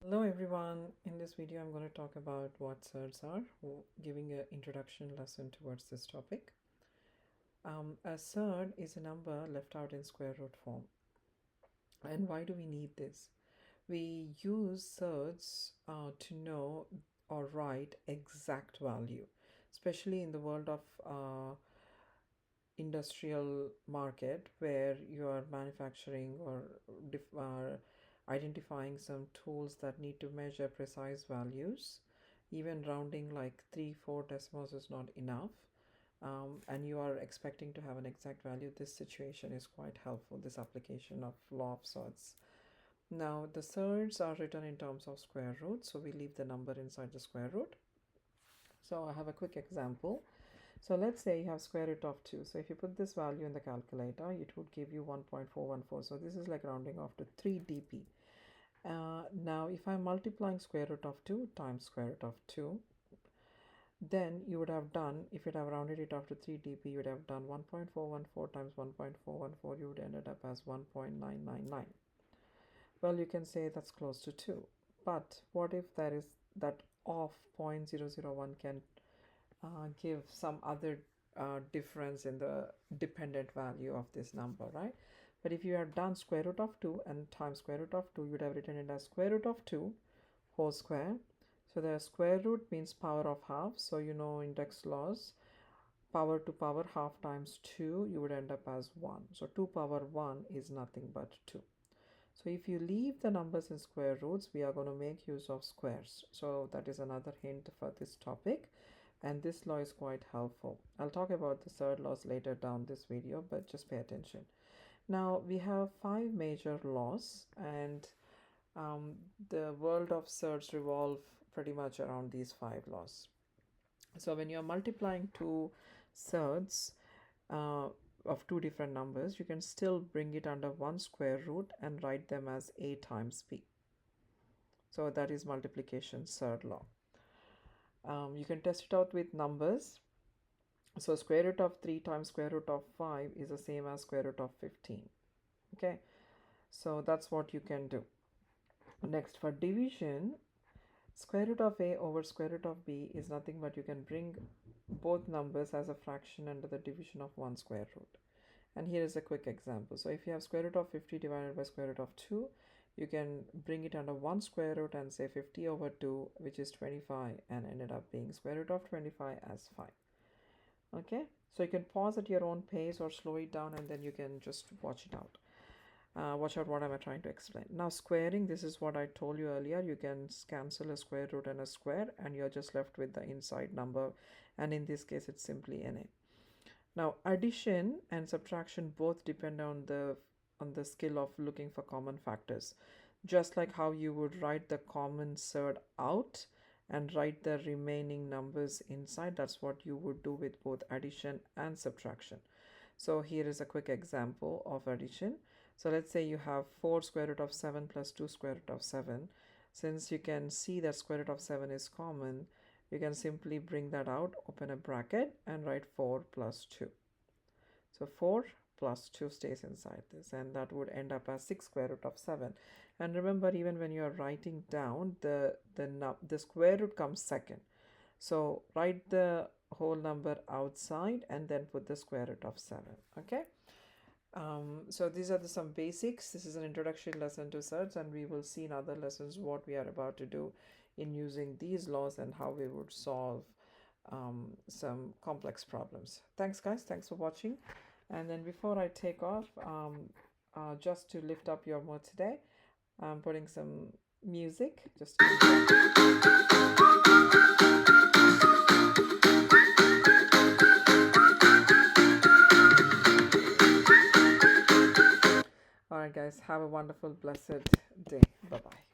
Hello everyone, in this video I'm going to talk about what surds are, giving an introduction lesson towards this topic. A surd is a number left out in square root form. And why do we need this? We use surds to know or write exact value, especially in the world of industrial market where you are manufacturing or identifying some tools that need to measure precise values. Even rounding like 3-4 decimals is not enough, and you are expecting to have an exact value. This situation is quite helpful, this application of law of surds. Now the surds are written in terms of square root, so we leave the number inside the square root. So I have a quick example. So let's say you have square root of 2. So if you put this value in the calculator, it would give you 1.414. So this is like rounding off to 3 dp. Now if I'm multiplying square root of 2 times square root of 2, then you would have done, if you'd have rounded it off to 3 dp, you would have done 1.414 times 1.414, you would end up as 1.999. Well, you can say that's close to 2. But what if there is that off 0.001 can give some other difference in the dependent value of this number, right? But if you had done square root of 2 and times square root of 2, you would have written it as square root of 2 whole square. So the square root means power of half. So you know index laws, power to power half times 2, you would end up as 1. So 2 power 1 is nothing but 2. So if you leave the numbers in square roots, we are going to make use of squares. So that is another hint for this topic. And this law is quite helpful. I'll talk about the surd laws later down this video, but just pay attention. Now we have 5 major laws, and the world of surds revolve pretty much around these 5 laws. So when you're multiplying two surds of 2 different numbers, you can still bring it under one square root and write them as a times b. So that is multiplication surd law. You can test it out with numbers. So square root of 3 times square root of 5 is the same as square root of 15. Okay, so that's what you can do. Next, for division, square root of a over square root of b is nothing but you can bring both numbers as a fraction under the division of one square root. And here is a quick example. So if you have square root of 50 divided by square root of 2, you can bring it under one square root and say 50 over 2, which is 25, and ended up being square root of 25 as 5. Okay, so you can pause at your own pace or slow it down, and then you can just watch it out. Watch out what I'm trying to explain. Now squaring, this is what I told you earlier. You can cancel a square root and a square, and you're just left with the inside number, and in this case it's simply NA. Now addition and subtraction both depend on the skill of looking for common factors. Just like how you would write the common surd out and write the remaining numbers inside, that's what you would do with both addition and subtraction. So here is a quick example of addition. So let's say you have 4 square root of 7 plus 2 square root of 7. Since you can see that square root of 7 is common, you can simply bring that out, open a bracket, and write 4 plus 2. So 4 plus 2 stays inside this, and that would end up as 6 square root of 7. And remember, even when you are writing down, the square root comes second. So write the whole number outside and then put the square root of 7. Okay. So these are some basics. This is an introduction lesson to surds, and we will see in other lessons what we are about to do in using these laws and how we would solve some complex problems. Thanks guys, thanks for watching. And then before I take off, just to lift up your mood today, I'm putting some music just to Alright guys, have a wonderful blessed day. Bye bye.